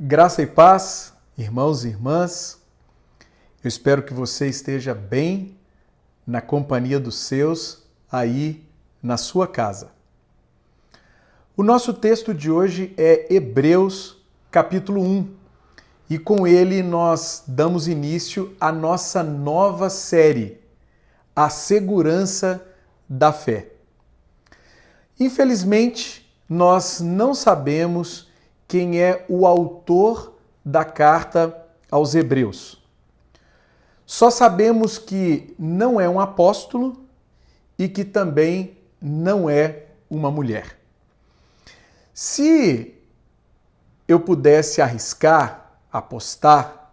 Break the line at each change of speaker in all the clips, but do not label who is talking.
Graça e paz, irmãos e irmãs. Eu espero que você esteja bem na companhia dos seus aí na sua casa. O nosso texto de hoje é Hebreus, capítulo 1, e com ele nós damos início à nossa nova série, A Segurança da Fé. Infelizmente, nós não sabemos quem é o autor da carta aos Hebreus. Só sabemos que não é um apóstolo e que também não é uma mulher. Se eu pudesse apostar,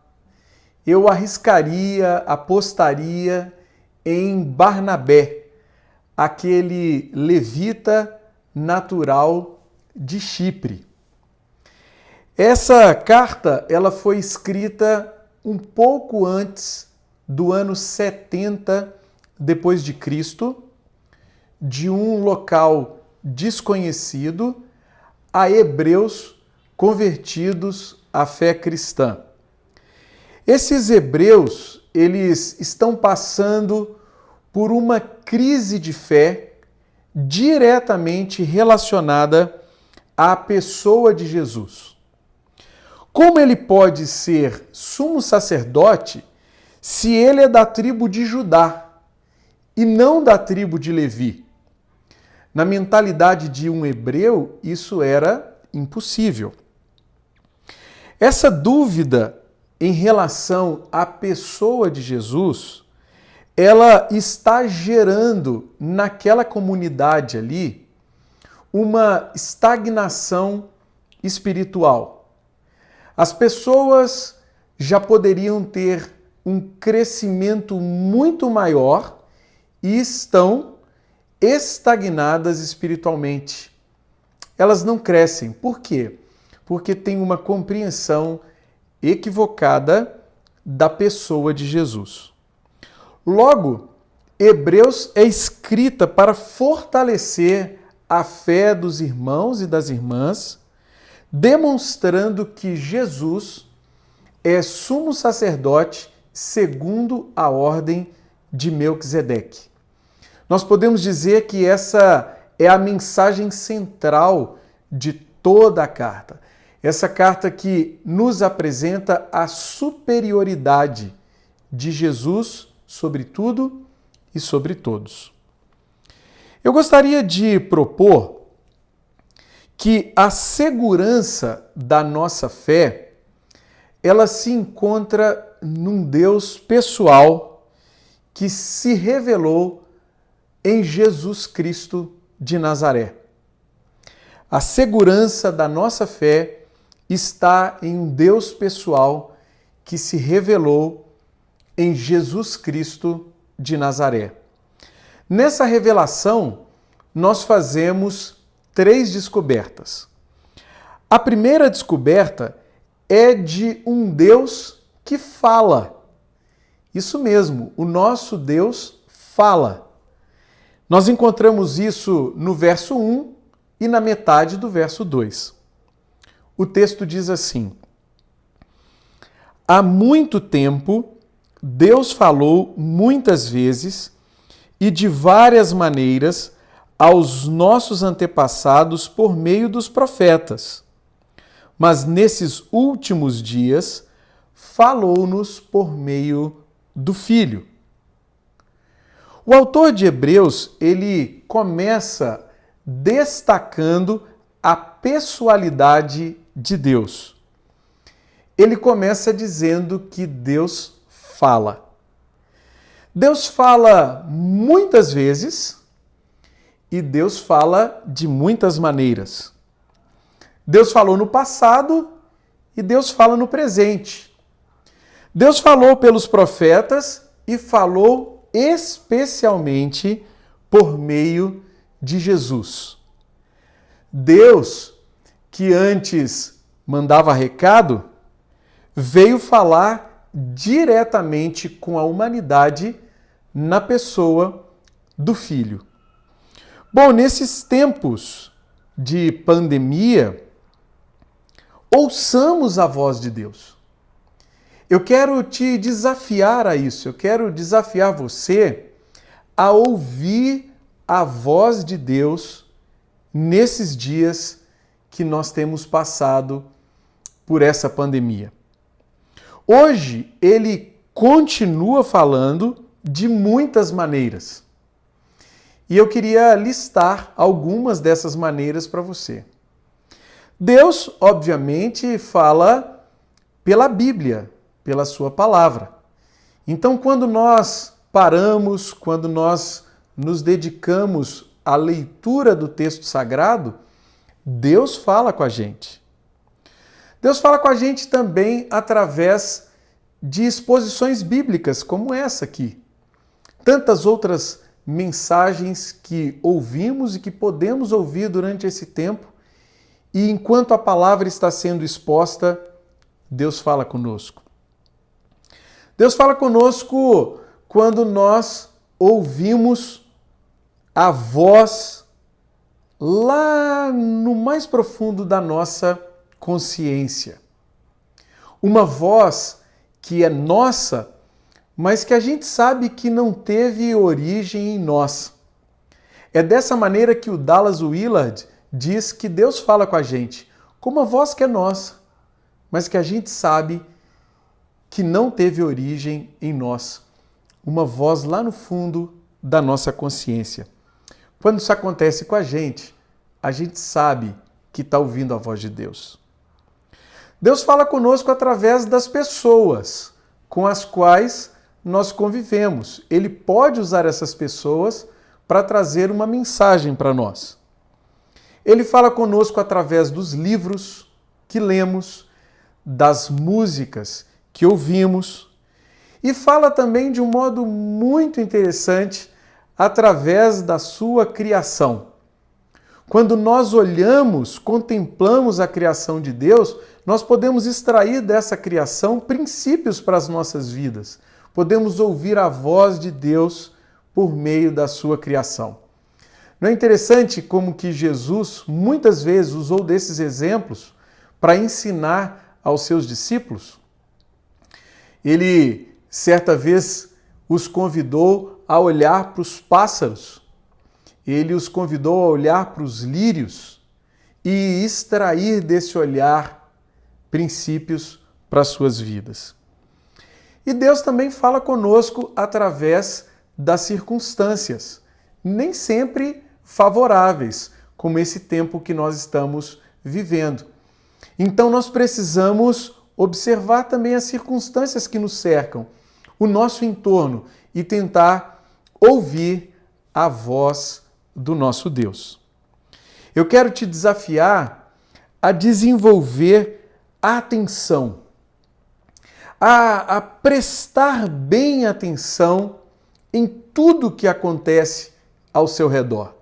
eu apostaria em Barnabé, aquele levita natural de Chipre. Essa carta ela foi escrita um pouco antes do ano 70 depois de Cristo, de um local desconhecido, a hebreus convertidos à fé cristã. Esses hebreus, eles estão passando por uma crise de fé diretamente relacionada à pessoa de Jesus. Como ele pode ser sumo sacerdote se ele é da tribo de Judá e não da tribo de Levi? Na mentalidade de um hebreu, isso era impossível. Essa dúvida em relação à pessoa de Jesus, ela está gerando naquela comunidade ali uma estagnação espiritual. As pessoas já poderiam ter um crescimento muito maior e estão estagnadas espiritualmente. Elas não crescem. Por quê? Porque tem uma compreensão equivocada da pessoa de Jesus. Logo, Hebreus é escrita para fortalecer a fé dos irmãos e das irmãs, demonstrando que Jesus é sumo sacerdote segundo a ordem de Melquisedeque. Nós podemos dizer que essa é a mensagem central de toda a carta. Essa carta que nos apresenta a superioridade de Jesus sobre tudo e sobre todos. Eu gostaria de propor que a segurança da nossa fé, ela se encontra num Deus pessoal que se revelou em Jesus Cristo de Nazaré. A segurança da nossa fé está em um Deus pessoal que se revelou em Jesus Cristo de Nazaré. Nessa revelação, nós fazemos 3 descobertas. A primeira descoberta é de um Deus que fala. Isso mesmo, o nosso Deus fala. Nós encontramos isso no verso 1 e na metade do verso 2. O texto diz assim: Há muito tempo, Deus falou muitas vezes e de várias maneiras aos nossos antepassados por meio dos profetas. Mas nesses últimos dias, falou-nos por meio do Filho. O autor de Hebreus, ele começa destacando a pessoalidade de Deus. Ele começa dizendo que Deus fala. Deus fala muitas vezes e Deus fala de muitas maneiras. Deus falou no passado e Deus fala no presente. Deus falou pelos profetas e falou especialmente por meio de Jesus. Deus, que antes mandava recado, veio falar diretamente com a humanidade na pessoa do Filho. Bom, nesses tempos de pandemia, ouçamos a voz de Deus. Eu quero te desafiar a isso, eu quero desafiar você a ouvir a voz de Deus nesses dias que nós temos passado por essa pandemia. Hoje, ele continua falando de muitas maneiras. E eu queria listar algumas dessas maneiras para você. Deus, obviamente, fala pela Bíblia, pela sua palavra. Então, quando nós paramos, quando nós nos dedicamos à leitura do texto sagrado, Deus fala com a gente. Deus fala com a gente também através de exposições bíblicas, como essa aqui. Tantas outras mensagens que ouvimos e que podemos ouvir durante esse tempo, e enquanto a palavra está sendo exposta, Deus fala conosco. Deus fala conosco quando nós ouvimos a voz lá no mais profundo da nossa consciência. Uma voz que é nossa, mas que a gente sabe que não teve origem em nós. É dessa maneira que o Dallas Willard diz que Deus fala com a gente, com uma voz que é nossa, mas que a gente sabe que não teve origem em nós. Uma voz lá no fundo da nossa consciência. Quando isso acontece com a gente sabe que está ouvindo a voz de Deus. Deus fala conosco através das pessoas com as quais nós convivemos. Ele pode usar essas pessoas para trazer uma mensagem para nós. Ele fala conosco através dos livros que lemos, das músicas que ouvimos, e fala também de um modo muito interessante através da sua criação. Quando nós olhamos, contemplamos a criação de Deus, nós podemos extrair dessa criação princípios para as nossas vidas. Podemos ouvir a voz de Deus por meio da sua criação. Não é interessante como que Jesus muitas vezes usou desses exemplos para ensinar aos seus discípulos? Ele, certa vez, os convidou a olhar para os pássaros. Ele os convidou a olhar para os lírios e extrair desse olhar princípios para as suas vidas. E Deus também fala conosco através das circunstâncias, nem sempre favoráveis, como esse tempo que nós estamos vivendo. Então nós precisamos observar também as circunstâncias que nos cercam, o nosso entorno, e tentar ouvir a voz do nosso Deus. Eu quero te desafiar a desenvolver a atenção, a prestar bem atenção em tudo que acontece ao seu redor.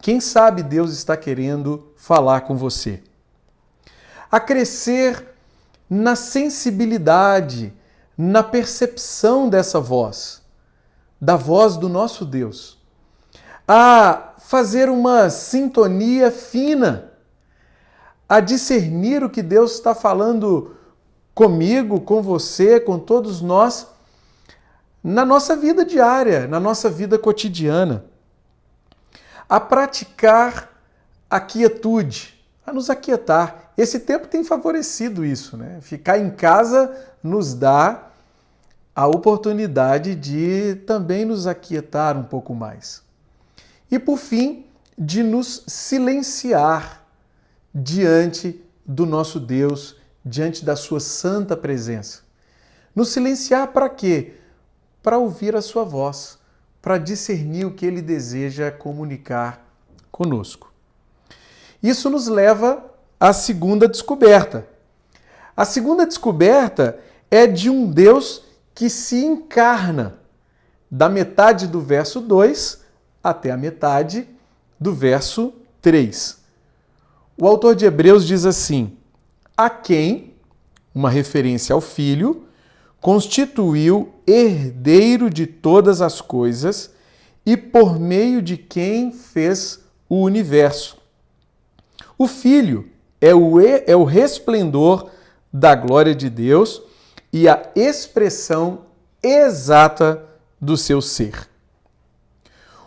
Quem sabe Deus está querendo falar com você. A crescer na sensibilidade, na percepção dessa voz, da voz do nosso Deus. A fazer uma sintonia fina, a discernir o que Deus está falando comigo, com você, com todos nós, na nossa vida diária, na nossa vida cotidiana. A praticar a quietude, a nos aquietar. Esse tempo tem favorecido isso, né? Ficar em casa nos dá a oportunidade de também nos aquietar um pouco mais. E, por fim, de nos silenciar diante do nosso Deus, diante da sua santa presença. Nos silenciar para quê? Para ouvir a sua voz, para discernir o que ele deseja comunicar conosco. Isso nos leva à segunda descoberta. A segunda descoberta é de um Deus que se encarna, da metade do verso 2 até a metade do verso 3. O autor de Hebreus diz assim: a quem, uma referência ao Filho, constituiu herdeiro de todas as coisas e por meio de quem fez o universo. O Filho é o resplendor da glória de Deus e a expressão exata do seu ser.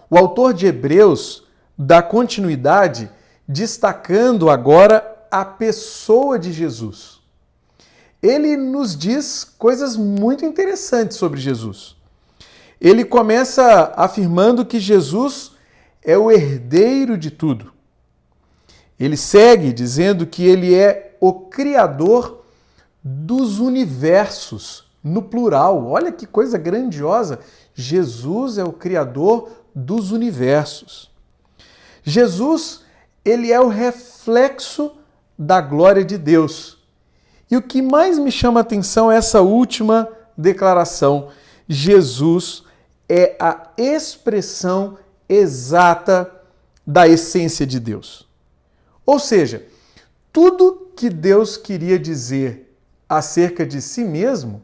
O autor de Hebreus dá continuidade destacando agora a pessoa de Jesus. Ele nos diz coisas muito interessantes sobre Jesus. Ele começa afirmando que Jesus é o herdeiro de tudo. Ele segue dizendo que ele é o criador dos universos, no plural. Olha que coisa grandiosa! Jesus é o criador dos universos. Jesus, ele é o reflexo da glória de Deus. E o que mais me chama a atenção é essa última declaração. Jesus é a expressão exata da essência de Deus. Ou seja, tudo que Deus queria dizer acerca de si mesmo,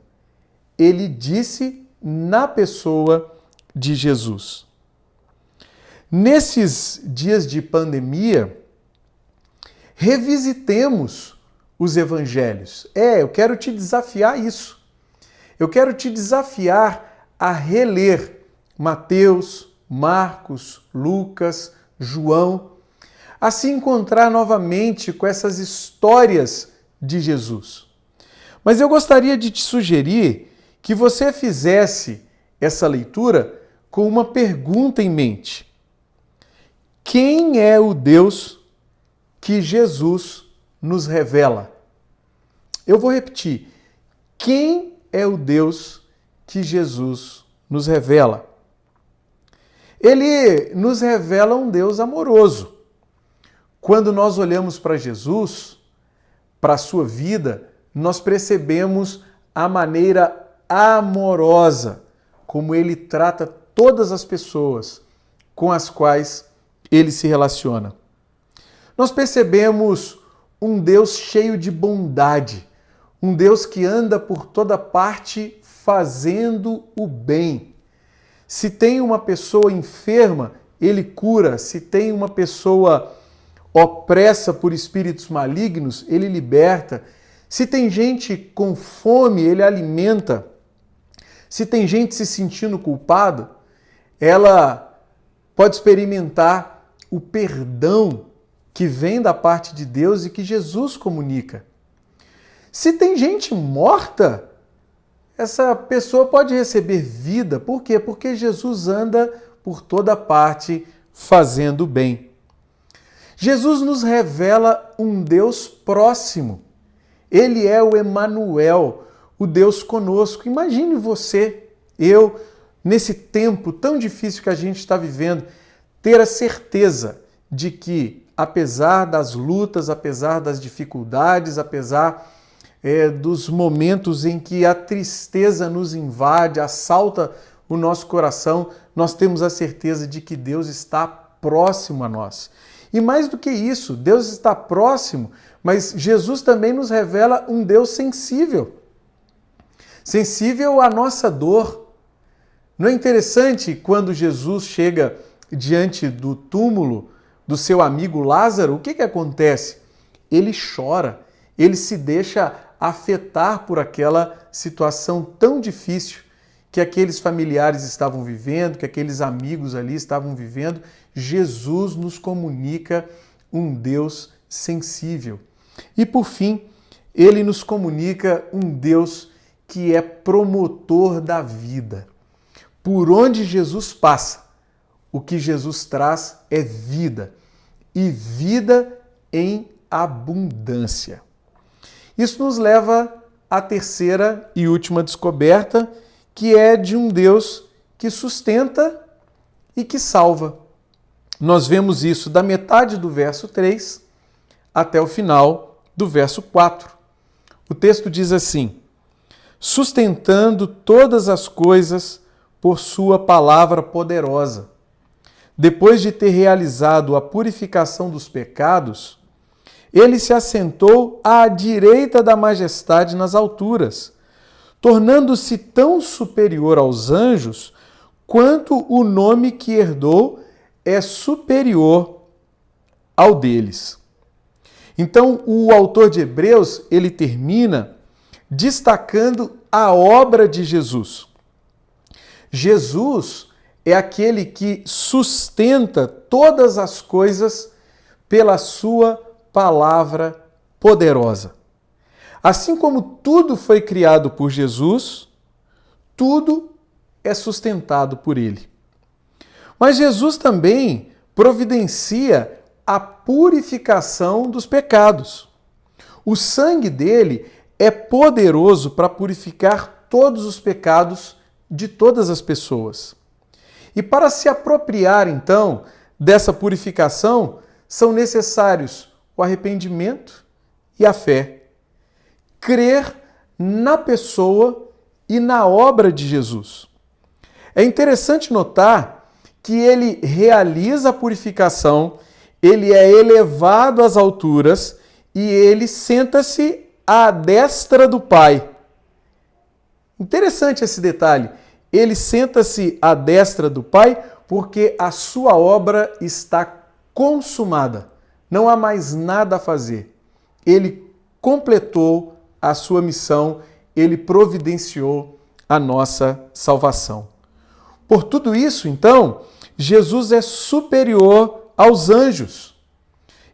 ele disse na pessoa de Jesus. Nesses dias de pandemia, revisitemos os evangelhos. Eu quero te desafiar a isso. Eu quero te desafiar a reler Mateus, Marcos, Lucas, João, a se encontrar novamente com essas histórias de Jesus. Mas eu gostaria de te sugerir que você fizesse essa leitura com uma pergunta em mente. Quem é o Deus que Jesus nos revela? Eu vou repetir. Quem é o Deus que Jesus nos revela? Ele nos revela um Deus amoroso. Quando nós olhamos para Jesus, para a sua vida, nós percebemos a maneira amorosa como ele trata todas as pessoas com as quais ele se relaciona. Nós percebemos um Deus cheio de bondade, um Deus que anda por toda parte fazendo o bem. Se tem uma pessoa enferma, ele cura. Se tem uma pessoa opressa por espíritos malignos, ele liberta. Se tem gente com fome, ele alimenta. Se tem gente se sentindo culpada, ela pode experimentar o perdão que vem da parte de Deus e que Jesus comunica. Se tem gente morta, essa pessoa pode receber vida. Por quê? Porque Jesus anda por toda parte fazendo bem. Jesus nos revela um Deus próximo. Ele é o Emanuel, o Deus conosco. Imagine você, eu, nesse tempo tão difícil que a gente está vivendo, ter a certeza de que, apesar das lutas, apesar das dificuldades, apesar dos momentos em que a tristeza nos invade, assalta o nosso coração, nós temos a certeza de que Deus está próximo a nós. E mais do que isso, Deus está próximo, mas Jesus também nos revela um Deus sensível. Sensível à nossa dor. Não é interessante quando Jesus chega diante do túmulo do seu amigo Lázaro, o que acontece? Ele chora, ele se deixa afetar por aquela situação tão difícil que aqueles familiares estavam vivendo, que aqueles amigos ali estavam vivendo. Jesus nos comunica um Deus sensível. E por fim, ele nos comunica um Deus que é promotor da vida. Por onde Jesus passa, o que Jesus traz é vida, e vida em abundância. Isso nos leva à terceira e última descoberta, que é de um Deus que sustenta e que salva. Nós vemos isso da metade do verso 3 até o final do verso 4. O texto diz assim: sustentando todas as coisas por sua palavra poderosa. Depois de ter realizado a purificação dos pecados, ele se assentou à direita da majestade nas alturas, tornando-se tão superior aos anjos quanto o nome que herdou é superior ao deles. Então, o autor de Hebreus, ele termina destacando a obra de Jesus. Jesus é aquele que sustenta todas as coisas pela sua palavra poderosa. Assim como tudo foi criado por Jesus, tudo é sustentado por ele. Mas Jesus também providencia a purificação dos pecados. O sangue dele é poderoso para purificar todos os pecados de todas as pessoas. E para se apropriar, então, dessa purificação, são necessários o arrependimento e a fé. Crer na pessoa e na obra de Jesus. É interessante notar que ele realiza a purificação, ele é elevado às alturas e ele senta-se à destra do Pai. Interessante esse detalhe. Ele senta-se à destra do Pai porque a sua obra está consumada. Não há mais nada a fazer. Ele completou a sua missão, ele providenciou a nossa salvação. Por tudo isso, então, Jesus é superior aos anjos,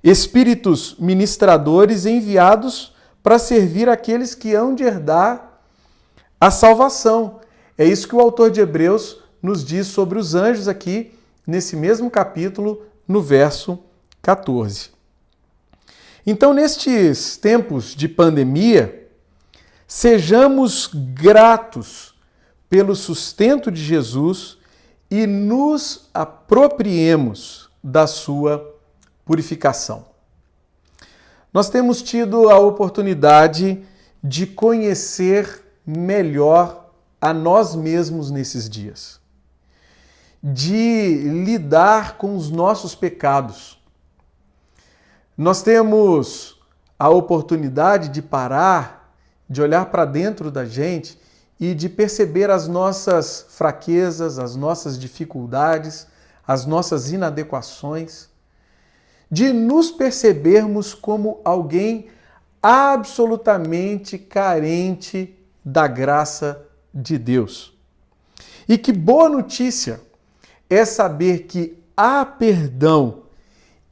espíritos ministradores enviados para servir aqueles que hão de herdar a salvação. É isso que o autor de Hebreus nos diz sobre os anjos aqui, nesse mesmo capítulo, no verso 14. Então, nestes tempos de pandemia, sejamos gratos pelo sustento de Jesus e nos apropriemos da sua purificação. Nós temos tido a oportunidade de conhecer melhor a nós mesmos nesses dias, de lidar com os nossos pecados. Nós temos a oportunidade de parar, de olhar para dentro da gente e de perceber as nossas fraquezas, as nossas dificuldades, as nossas inadequações, de nos percebermos como alguém absolutamente carente da graça de Deus. E que boa notícia é saber que há perdão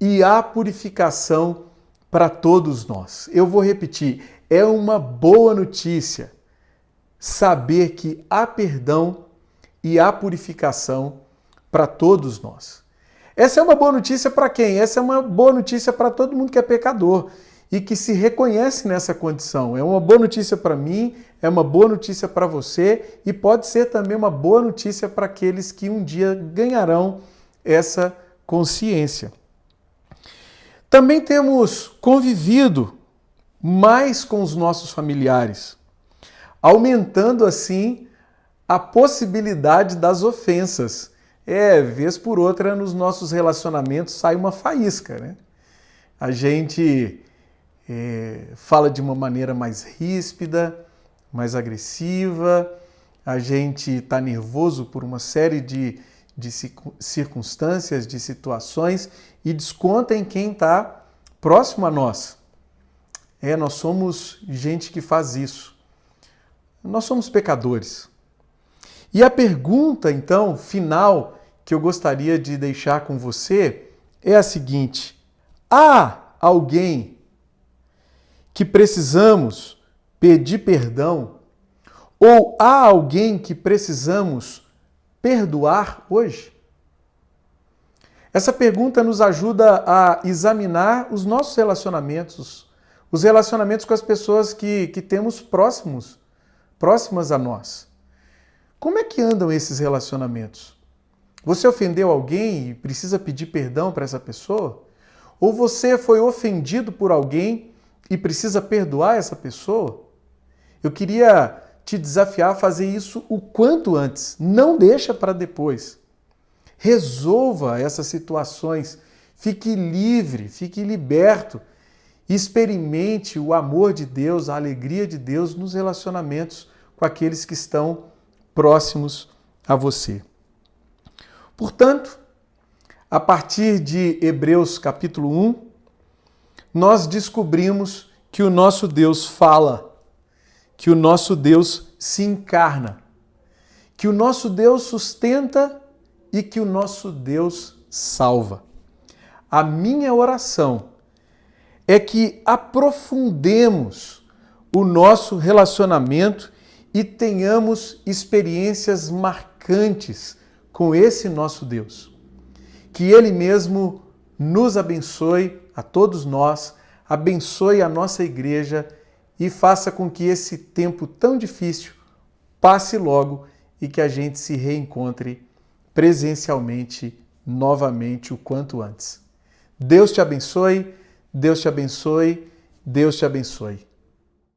e há purificação para todos nós. Eu vou repetir, é uma boa notícia saber que há perdão e há purificação para todos nós. Essa é uma boa notícia para quem? Essa é uma boa notícia para todo mundo que é pecador e que se reconhece nessa condição. É uma boa notícia para mim, é uma boa notícia para você e pode ser também uma boa notícia para aqueles que um dia ganharão essa consciência. Também temos convivido mais com os nossos familiares, aumentando assim a possibilidade das ofensas. Vez por outra, nos nossos relacionamentos sai uma faísca, né? A gente fala de uma maneira mais ríspida, mais agressiva, a gente está nervoso por uma série de circunstâncias, de situações e desconta em quem está próximo a nós. Nós somos gente que faz isso. Nós somos pecadores. E a pergunta, então, final que eu gostaria de deixar com você é a seguinte: há alguém que precisamos pedir perdão? Ou há alguém que precisamos perdoar hoje? Essa pergunta nos ajuda a examinar os nossos relacionamentos, os relacionamentos com as pessoas que temos próximas a nós. Como é que andam esses relacionamentos? Você ofendeu alguém e precisa pedir perdão para essa pessoa? Ou você foi ofendido por alguém e precisa perdoar essa pessoa? Eu queria te desafiar a fazer isso o quanto antes. Não deixa para depois. Resolva essas situações. Fique livre, fique liberto. Experimente o amor de Deus, a alegria de Deus nos relacionamentos com aqueles que estão próximos a você. Portanto, a partir de Hebreus capítulo 1, nós descobrimos que o nosso Deus fala, que o nosso Deus se encarna, que o nosso Deus sustenta e que o nosso Deus salva. A minha oração é que aprofundemos o nosso relacionamento e tenhamos experiências marcantes com esse nosso Deus. Que Ele mesmo nos abençoe, a todos nós, abençoe a nossa igreja e faça com que esse tempo tão difícil passe logo e que a gente se reencontre presencialmente novamente o quanto antes. Deus te abençoe, Deus te abençoe, Deus te abençoe.